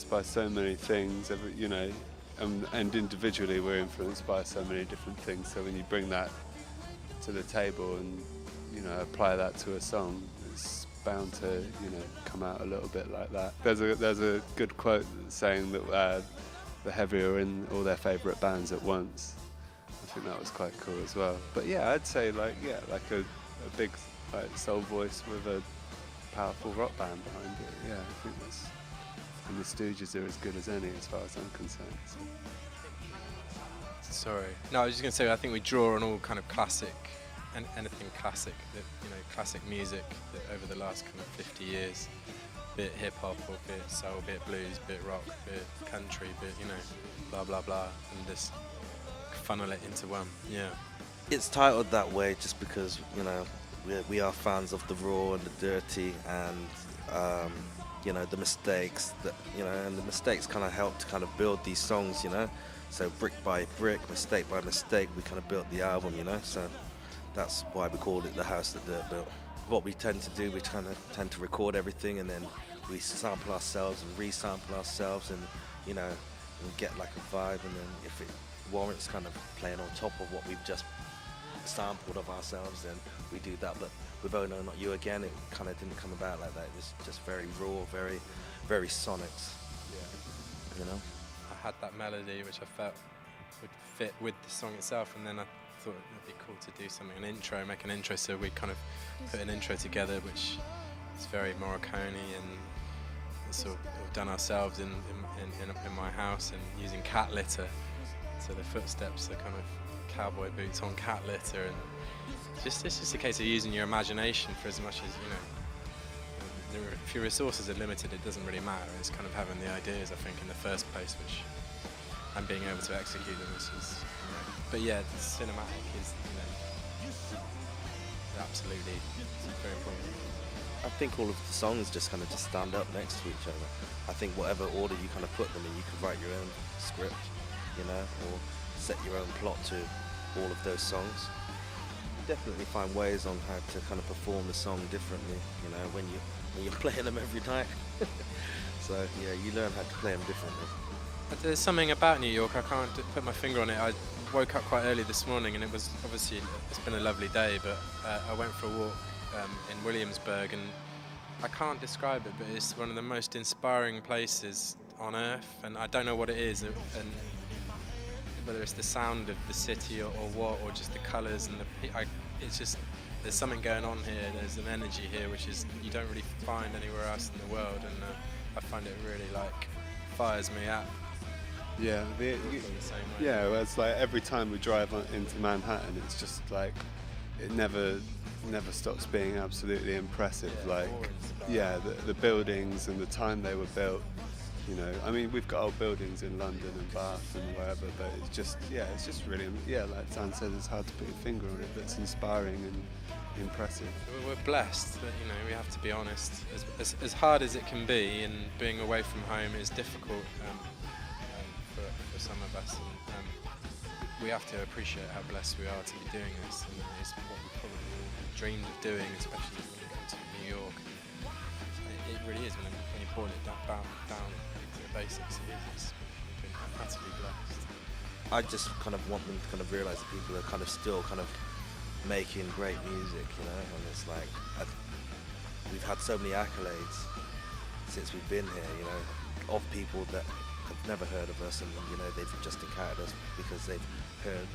influenced by so many things, you know, and individually we're influenced by so many different things. So when you bring that to the table and, you know, apply that to a song, it's bound to, you know, come out a little bit like that. There's a good quote saying that the Heavy are in all their favourite bands at once. I think that was quite cool as well. But yeah, I'd say like a big like soul voice with a powerful rock band behind it. Yeah, I think that's, and the Stooges are as good as any as far as I'm concerned. So. Sorry. No, I was just going to say I think we draw on all kind of classic, and anything classic, that, you know, classic music that over the last kind of 50 years, be it hip hop or be it soul, be it blues, be it rock, be it country, be it, you know, blah blah blah, and just funnel it into one. Yeah. It's titled that way just because, you know, we are fans of the raw and the dirty, and you know, the mistakes that, you know, and the mistakes kind of help to kind of build these songs, you know. So brick by brick, mistake by mistake, we kind of built the album, you know. So that's why we called it The House That Dirt Built. What we tend to do, we kind of tend to record everything, and then we sample ourselves and resample ourselves, and, you know, and get like a vibe, and then if it warrants kind of playing on top of what we've just sampled of ourselves, then we do that. But with Oh No Not You Again, it kind of didn't come about like that. It was just very raw, very sonics. Yeah. You know. I had that melody which I felt would fit with the song itself, and then I thought it'd be cool to do something, make an intro. So we kind of put an intro together, which is very Morricone, and sort of done ourselves in my house, and using cat litter. So the footsteps are kind of cowboy boots on cat litter, and it's just a case of using your imagination for as much as, you know. If your resources are limited, it doesn't really matter. It's kind of having the ideas, I think, in the first place, and being able to execute them, which is, you know. But yeah, the cinematic is, you know, absolutely very important. I think all of the songs just kind of just stand up next to each other. I think whatever order you kind of put them in, you could write your own script, you know, or set your own plot to all of those songs. You definitely find ways on how to kind of perform the song differently, you know, when you're playing them every night. So yeah, you learn how to play them differently. But there's something about New York, I can't put my finger on it. I woke up quite early this morning, and it was obviously, it's been a lovely day, but I went for a walk in Williamsburg, and I can't describe it, but it's one of the most inspiring places on earth, and I don't know what it is, and whether it's the sound of the city or what, or just the colours and it's just, there's something going on here. There's an energy here which is you don't really find anywhere else in the world, and I find it really like fires me up. Yeah, the same way. Yeah. Well, it's like every time we drive into Manhattan, it's just like it never stops being absolutely impressive. Yeah, like, yeah, the buildings and the time they were built. You know, I mean, we've got old buildings in London and Bath and wherever, but it's just really, like Dan said, it's hard to put your finger on it, but it's inspiring and impressive. We're blessed, but, you know, we have to be honest. As hard as it can be, and being away from home is difficult for some of us. And, we have to appreciate how blessed we are to be doing this, and it's what we probably all dreamed of doing, especially when you go to New York. It really is, when you boil it down to the basics, we've been utterly blessed. I just kind of want them to kind of realise that people are kind of still kind of making great music, you know, and it's like, we've had so many accolades since we've been here, you know, of people that have never heard of us, and, you know, they've just encountered us because they've heard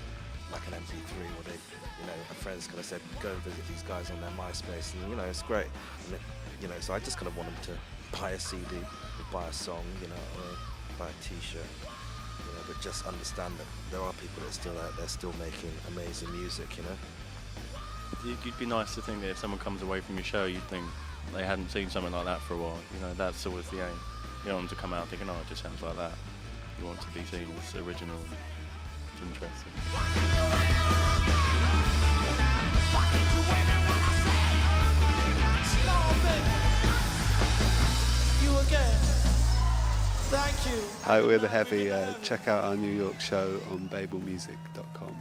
like an MP3, or they've, you know, a friend's kind of said, go and visit these guys on their MySpace, and, you know, it's great. And you know, so I just kind of want them to buy a CD, or buy a song, you know, or buy a T-shirt, you know, but just understand that there are people that are still out there, still making amazing music, you know. You'd be nice to think that if someone comes away from your show, you'd think they hadn't seen something like that for a while. You know, that's always the aim. You don't want them to come out thinking, oh, it just sounds like that. You want to be seen as original and interesting. Thank you. Hi, we're The Heavy. Check out our New York show on Baeblemusic.com.